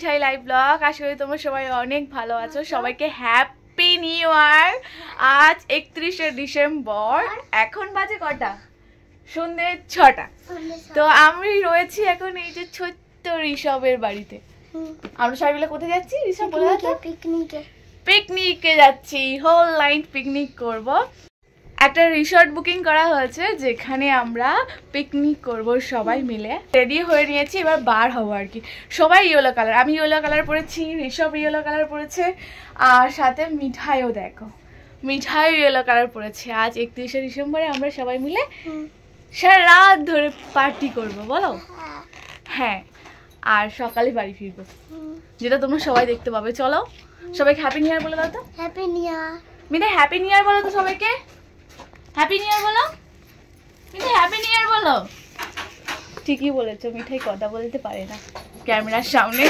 মিঠাই live blog. আশা করি তোমরা সবাই অনেক ভালো আছো। সবাইকে হ্যাপি নিউ ইয়ার। আজ 31শে ডিসেম্বর, এখন বাজে কটা? সন্ধ্যে 6টা। তো আমি রয়েছি এখন এই যে ছোট্ট ঋষভের বাড়িতে। আমরা সবাই মিলে কোথায় যাচ্ছি ঋষভ? পিকনিকে যাচ্ছি, হোল নাইট পিকনিক করব। একটা রিসর্ট বুকিং করা হয়েছে যেখানে আমরা পিকনিক করব সবাই মিলে। রেডি হয়ে নিয়েছি, এবার বার হবো আর কি। সবাই ইয়েলো কালার, আমি ইয়েলো কালার পরেছি, ঋষভ ইয়েলো কালার পরেছে, আর সাথে মিঠাইও দেখো, মিঠাইও ইয়েলো কালার পরেছে। আজ 31শে ডিসেম্বরে আমরা সবাই মিলে সারা রাত ধরে পার্টি করব, বলো? হ্যাঁ, আর সকালে বাড়ি ফিরবো, যেটা তোমরা সবাই দেখতে পাবে। চলো সবাইকে হ্যাপি নিউ ইয়ার বলে দাও তো। হ্যাপি নিউ ইয়ার মিঠাই, হ্যাপি নিউ ইয়ার বলো তো সবাইকে। হ্যাপি নিউ ইয়ার বলো মিঠাই, হ্যাপি নিউ ইয়ার বলো। ঠিকই বলেছো, মিঠাই কথা বলতে পারে না ক্যামেরার সামনে।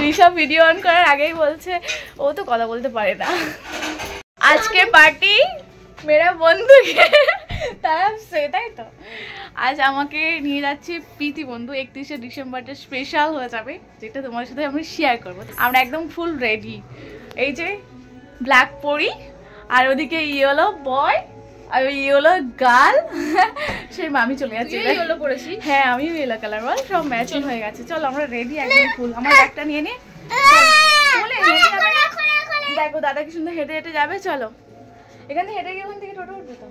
ঋষভ ভিডিও অন করার আগেই বলছে ও তো কথা বলতে পারে না। আজকে পার্টি মেরা বন্ধুকে তারফ সে, তাই তো। আজ আমাকে নিয়ে যাচ্ছি প্রীতি বন্ধু। 31শে ডিসেম্বরটা স্পেশাল হয়ে যাবে, যেটা তোমার সাথে আমি শেয়ার করবো। আমরা একদম ফুল রেডি, এই যে ব্ল্যাক পরি, আর ওদিকে ইয়েলো বয়, আর ওই ইয়েলো গার্ল। সেই মামি চলে যাচ্ছে। ইয়েলো পরেছি, হ্যাঁ আমিও ইয়েলো কালার, বল সব ম্যাচিং হয়ে গেছে। চলো আমরা রেডি একদম ফুল। আমার ব্যাগটা নিয়ে নে, দেখো দাদা কি সুন্দর হেঁটে হেঁটে যাবে। চলো এখান থেকে হেঁটে গিয়ে ওখান থেকে টোটো উঠবে তো।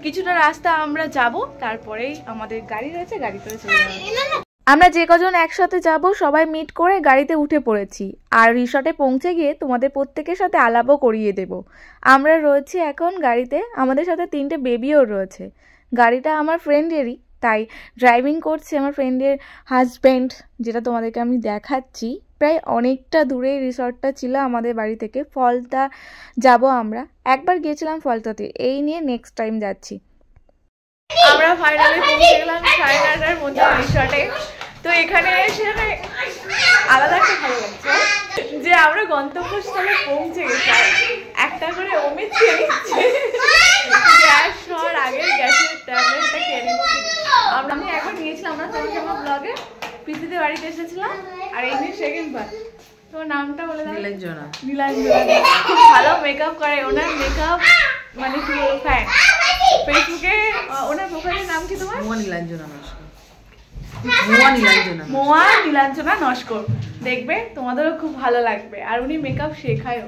কিছুটা রাস্তা আমরা যাব, তারপরেই আমাদের গাড়ি রয়েছে, গাড়ি করে চলে যাবো। আমরা যে কজন একসাথে যাব সবাই মিট করে গাড়িতে উঠে পড়েছি, আর রিসর্টে পৌঁছে গিয়ে তোমাদের প্রত্যেকের সাথে আলাপও করিয়ে দেব। আমরা রয়েছি এখন গাড়িতে, আমাদের সাথে 3টে বেবিও রয়েছে। গাড়িটা আমার ফ্রেন্ডেরই, তাই ড্রাইভিং করছে আমার ফ্রেন্ডের হাজব্যান্ড, যেটা তোমাদেরকে আমি দেখাচ্ছি। প্রায় অনেকটা দূরে রিসর্টটা ছিল আমাদের বাড়ি থেকে। ফলতা যাব আমরা, একবার গিয়েছিলাম ফলতাতে, এই নিয়ে নেক্সট টাইম যাচ্ছি। আমরা ফাইনালি পৌঁছে গেলাম 9:30টার মধ্যে রিসর্টে। তো এখানে এসে আলাদা একটা ভালো লাগছে যে আমরা গন্তব্যস্থলে পৌঁছে গেছি। একটা করে অমিত খেয়ে নিচ্ছে, গ্যাস হওয়ার আগে গ্যাসের ট্যাবলেটটা খেয়ে নিচ্ছি। আমি এখন নিয়েছিলাম, আমরা তোমাকে আমার ব্লগে প্রীতিদের বাড়িতে এসেছিলাম, আর এই নিয়ে সেকেন্ড বার। তোমার নামটা বলে দাও। নীলাঞ্জনা। নীলাঞ্জনা খুব ভালো মেকআপ করে, ওনার মেকআপ মানে কি ফ্যান। ফেসবুকে ওনার প্রোফাইলের নাম কি তোমার? মোয়া নীলাঞ্জনা নস্কর। দেখবে তোমাদেরও খুব ভালো লাগবে, আর উনি মেকআপ শেখায়ও।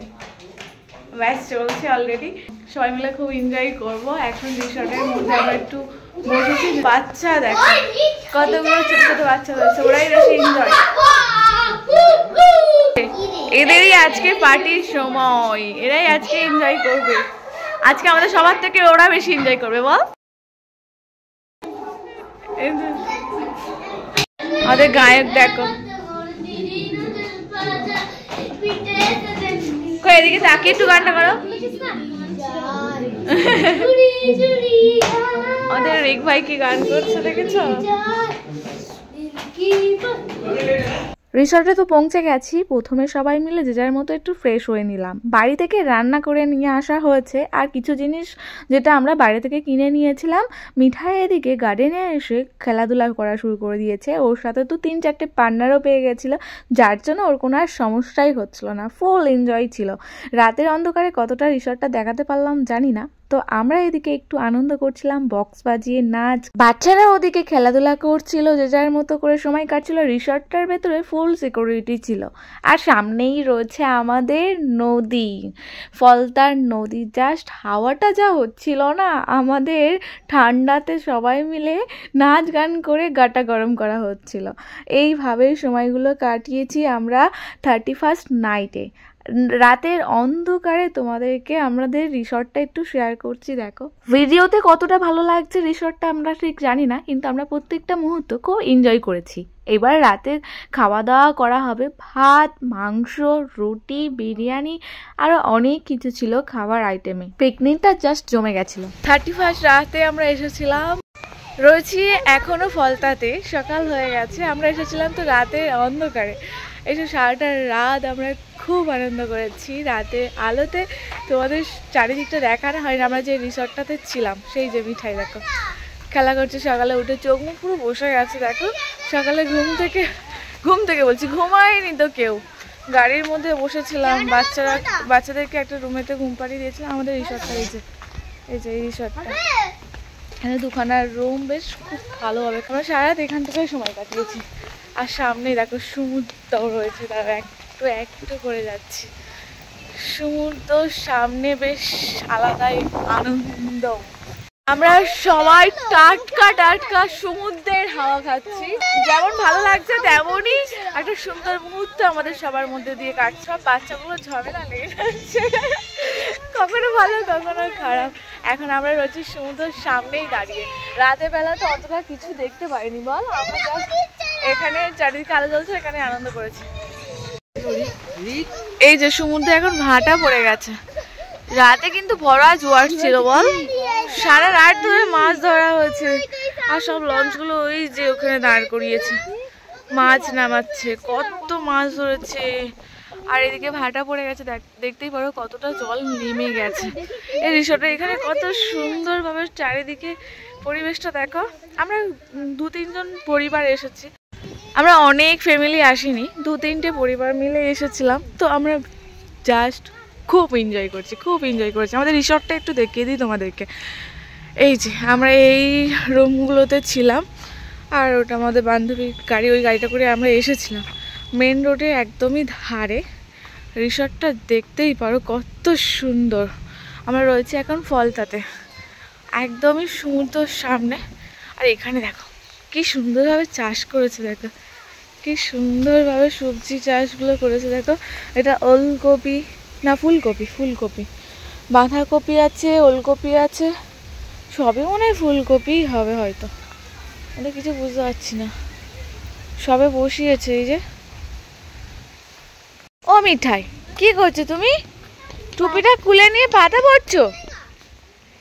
ব্যাস চলছে অলরেডি, সবাই মিলে খুব এনজয় করবো। এখন রিসর্টের মধ্যে আমরা একটু বসেছি। বাচ্চা দেখো কতগুলো ছোট ছোট বাচ্চা রয়েছে, ওরাই বেশি এনজয়। এদেরই আজকে পার্টির সময়, এরাই আজকে এনজয় করবে। আজকে আমাদের সবার থেকে ওরা বেশি এনজয় করবে, বল? আমাদের গায়ক দেখো, এদিকে তাকিয়ে একটু গানটা করো। আমাদের রিক ভাই কি গান করছে দেখেছো? রিসর্টে তো পৌঁছে গেছি। প্রথমে সবাই মিলে যে যার মতো একটু ফ্রেশ হয়ে নিলাম। বাড়ি থেকে রান্না করে নিয়ে আসা হয়েছে, আর কিছু জিনিস যেটা আমরা বাইরে থেকে কিনে নিয়েছিলাম। মিঠাই এদিকে গার্ডেনে এসে খেলাধুলা করা শুরু করে দিয়েছে। ওর সাথে তো 3-4টে পার্টনারও পেয়ে গেছিলো, যার জন্য ওর কোনো আর সমস্যাই হচ্ছিল না, ফুল এনজয় ছিল। রাতের অন্ধকারে কতটা রিসর্টটা দেখাতে পারলাম জানি না। তো আমরা এদিকে একটু আনন্দ করছিলাম, বক্স বাজিয়ে নাচ, বাচ্চারা ওদিকে খেলাধুলা করছিল, যে যার মতো করে সময় কাটছিল। রিসর্টটার ভেতরে ফুল সিকিউরিটি ছিল, আর সামনেই রয়েছে আমাদের নদী, ফলতার নদী। জাস্ট হাওয়াটা যা হচ্ছিল না, আমাদের ঠান্ডাতে সবাই মিলে নাচ গান করে গাটা গরম করা হচ্ছিল। এইভাবে সময়গুলো কাটিয়েছি আমরা 31st নাইটে। রাতের অন্ধকারে তোমাদেরকে আমাদের রিসর্টটা একটু শেয়ার করছি। দেখো ভিডিওতে কতটা ভালো লাগছে রিসর্টটা আমরা ঠিক জানি না, কিন্তু আমরা প্রত্যেকটা মুহূর্ত খুব এনজয় করেছি। এবার রাতে খাওয়া দাওয়া করা হবে, ভাত, মাংস, রুটি, বিরিয়ানি, আরো অনেক কিছু ছিল খাবার আইটেমে। পিকনিকটা জাস্ট জমে গেছিল। 31st রাতে আমরা এসেছিলাম, রয়েছি এখনো ফলতাতে। সকাল হয়ে গেছে, আমরা এসেছিলাম তো রাতের অন্ধকারে। এসে সারাটা রাত আমরা খুব আনন্দ করেছি। রাতে আলোতে তোমাদের চারিদিকটা দেখানো হয় না। আমরা যে রিসর্টটাতে ছিলাম, সেই যে মিঠাই দেখো খেলা করছে, সকালে উঠে চোখ মুখ পুরো বসে গেছে। দেখো সকালে ঘুম থেকে ঘুম থেকে বলছি, ঘুমায়নি তো কেউ, গাড়ির মধ্যে বসেছিলাম। বাচ্চাদেরকে একটা রুমেতে ঘুম পাড়িয়ে দিয়েছিলাম। আমাদের রিসর্টটা এই যে রিসর্টটা, এখানে দুখানার রুম, বেশ খুব ভালো হবে। আমরা সারা রাত এখান থেকে সময় কাটিয়েছি। আর সামনেই দেখো সমুদ্র রয়েছে, তার একটু একটু করে যাচ্ছি। সমুদ্র সামনে, বেশ আলাদাই আনন্দ। আমরা সবাই টাটকা টাটকা সমুদ্রের হাওয়া খাচ্ছি। যেমন ভালো লাগছে তেমনই একটা সুন্দর মুহূর্ত আমাদের সবার মধ্যে দিয়ে কাটছে। বাচ্চাগুলো ঝামেলা লেগে যাচ্ছে, কখনো ভালো কখনো খারাপ। এখন আমরা রয়েছি সমুদ্রের সামনেই দাঁড়িয়ে। রাতের বেলা তো অতটা কিছু দেখতে পাইনি বল, আমরা এখানে চারিদিকে আলো জ্বলছে, এখানে আনন্দ করেছি। এই যে সমুদ্রে এখন ভাটা পড়ে গেছে। রাতে কিন্তু ভরা জোয়ার ছিল বল, সারা রাত ধরে মাছ ধরা হয়েছে। আর সব লঞ্চগুলো ওই যে ওখানে দাঁড় করিয়েছে, মাছ নামাচ্ছে, কত মাছ ধরেছে। আর এদিকে ভাটা পড়ে গেছে, দেখতেই পারো কতটা জল নেমে গেছে। এই রিসোর্টের এখানে কত সুন্দরভাবে চারিদিকে পরিবেশটা দেখো। আমরা 2-3 জন পরিবার এসেছি, আমরা অনেক ফ্যামিলি আসিনি, 2-3টে পরিবার মিলে এসেছিলাম। তো আমরা জাস্ট খুব এনজয় করছি। আমাদের রিসর্টটা একটু দেখিয়ে দিই তোমাদেরকে। এই যে আমরা এই রুমগুলোতে ছিলাম, আর ওটা আমাদের বান্ধবীর গাড়ি, ওই গাড়িটা করে আমরা এসেছিলাম। মেন রোডে একদমই ধারে রিসর্টটা, দেখতেই পারো কত সুন্দর। আমরা রয়েছি এখন ফলতাতে, একদমই সমুদ্রের সামনে। আর এখানে দেখো কি সুন্দরভাবে চাষ করেছে, দেখো কি সুন্দরভাবে সবজি চাষগুলো করেছে। দেখো এটা ওলকপি না ফুলকপি, বাঁধাকপি আছে, ওলকপি আছে, সবই মনে হয় ফুলকপি হবে হয়তো, আমি কিছু বুঝতে পারছি না। সবে বসিয়েছে। এই যে ও মিঠাই, কি করছো তুমি? টুপিটা খুলে নিয়ে পাতা পড়ছো?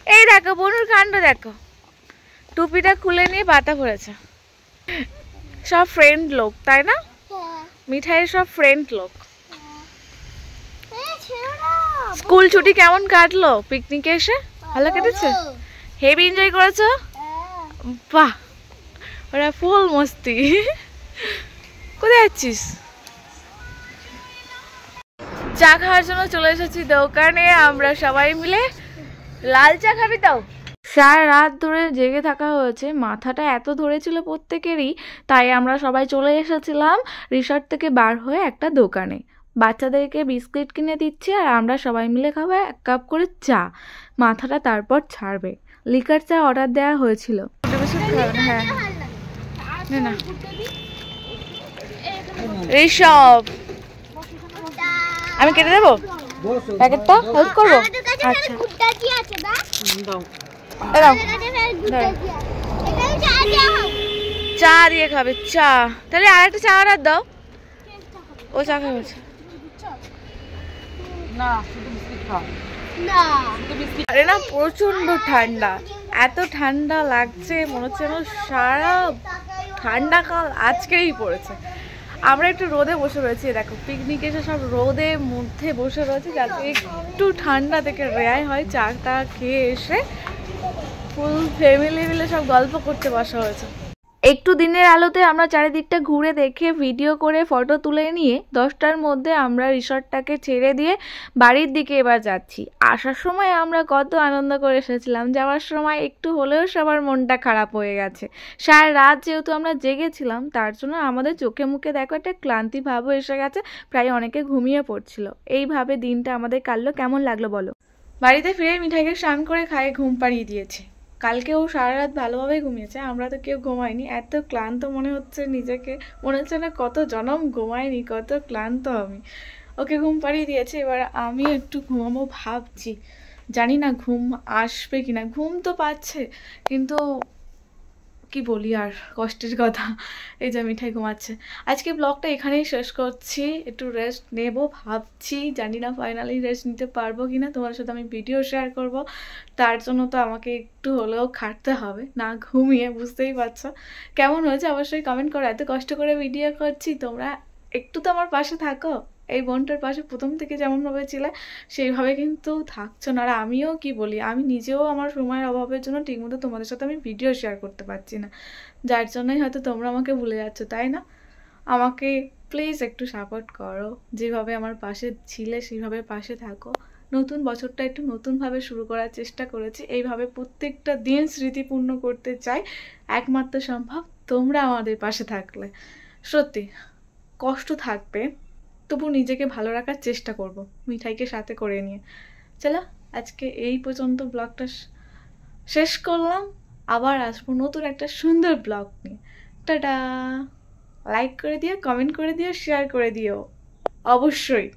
এই দেখো বনুর কাণ্ড দেখো, টুপিটা খুলে নিয়ে পাতা পড়েছে। সব ফ্রেন্ড লোক তাই না? মিঠাইয়ের সব ফ্রেন্ড লোক। স্কুল ছুটি কেমন কাটলো? পিকনিকে এসে ভালো কেটেছে? হেভি এনজয় করেছো? বাহ, ওরা ফুল মস্তি। কোথায় যাচ্ছিস? চা খাওয়ার জন্য চলে এসেছি দোকানে। আমরা সবাই মিলে লাল চা খাবি তো? সারা রাত ধরে জেগে থাকা হয়েছে, মাথাটা এত ধরেছিল প্রত্যেকেরই, তাই আমরা সবাই চলে এসেছিলাম রিসর্ট থেকে বার হয়ে একটা দোকানে। বাচ্চাদেরকে বিস্কিট কিনে দিচ্ছি, আর আমরা সবাই মিলে খাবো 1 কাপ করে চা। মাথাটা তারপর ছাড়বে। লিকার চা অর্ডার দেওয়া হয়েছিল। হ্যাঁ না ঋষভ, আমি কেটে দেবো প্যাকেটটা, হেল্প করবো? আচ্ছা চা দিয়ে খাবে, চা। তাহলে আর একটা চা অর্ডার দাও। ও চা খাবে আরে না, প্রচন্ড ঠান্ডা, এত ঠান্ডা লাগছে, মনে হচ্ছে যেন সারা ঠান্ডা কাল আজকেই পড়েছে। আমরা একটু রোদে বসে রয়েছি, দেখো পিকনিক এসে সব রোদের মধ্যে বসে রয়েছে, যাতে একটু ঠান্ডা থেকে রেহাই হয়। চাটা খেয়ে এসে ফুল ফ্যামিলি মিলে সব গল্প করতে বসা হয়েছে। একটু দিনের আলোতে আমরা চারিদিকটা ঘুরে দেখে ভিডিও করে ফটো তুলে নিয়ে 10টার মধ্যে আমরা রিসর্টটাকে ছেড়ে দিয়ে বাড়ির দিকে এবার যাচ্ছি। আসার সময় আমরা কত আনন্দ করে এসেছিলাম, যাওয়ার সময় একটু হলেও সবার মনটা খারাপ হয়ে গেছে। সারা রাত যেহেতু আমরা জেগেছিলাম, তার জন্য আমাদের চোখে মুখে দেখো একটা ক্লান্তি ভাবও এসে গেছে, প্রায় অনেকে ঘুমিয়ে পড়ছিল। এইভাবে দিনটা আমাদের কাটলো। কেমন লাগলো বলো? বাড়িতে ফিরে মিঠাইকে স্নান করে খাইয়ে ঘুম পাড়িয়ে দিয়েছে। কালকে ও সারা রাত ভালোভাবেই ঘুমিয়েছে, আমরা তো কেউ ঘুমাইনি। এত ক্লান্ত মনে হচ্ছে নিজেকে, মনে হচ্ছে না কত জনম ঘুমাইনি, কত ক্লান্ত আমি। ওকে ঘুম পাড়িয়ে দিয়েছে, এবার আমি একটু ঘুমাবো ভাবছি। জানি না ঘুম আসবে কিনা, ঘুম তো পাচ্ছে, কিন্তু কি বলি আর, কষ্টের কথা। এই যে মিঠাই ঘুমাচ্ছে। আজকে ব্লগটা এখানেই শেষ করছি, একটু রেস্ট নেব ভাবছি। জানি না ফাইনালি রেস্ট নিতে পারবো কিনা, তোমার সাথে আমি ভিডিও শেয়ার করব, তার জন্য তো আমাকে একটু হলেও খাটতে হবে, না ঘুমিয়ে। বুঝতেই পারছো কেমন হয়েছে অবশ্যই কমেন্ট করো। এত কষ্ট করে ভিডিও করছি, তোমরা একটু তো আমার পাশে থাকো। এই বোনটার পাশে প্রথম থেকে যেমনভাবে ছিলে সেইভাবে কিন্তু থাকছো না। আর আমিও কি বলি, আমি নিজেও আমার সময়ের অভাবের জন্য ঠিকমতো তোমাদের সাথে আমি ভিডিও শেয়ার করতে পারছি না, যার জন্যই হয়তো তোমরা আমাকে ভুলে যাচ্ছ, তাই না? আমাকে প্লিজ একটু সাপোর্ট করো, যেভাবে আমার পাশে ছিলে সেইভাবে পাশে থাকো। নতুন বছরটা একটু নতুনভাবে শুরু করার চেষ্টা করেছি, এইভাবে প্রত্যেকটা দিন স্মৃতিপূর্ণ করতে চাই, একমাত্র সম্ভব তোমরা আমাদের পাশে থাকলে। সত্যি কষ্ট থাকবে, তবু নিজেকে ভালো রাখার চেষ্টা করব মিঠাইকে সাথে করে নিয়ে। চলো আজকে এই পর্যন্ত ব্লগটা শেষ করলাম, আবার আসবো নতুন একটা সুন্দর ব্লগ নিয়ে। টাটা। লাইক করে দিও, কমেন্ট করে দিও, শেয়ার করে দিও অবশ্যই।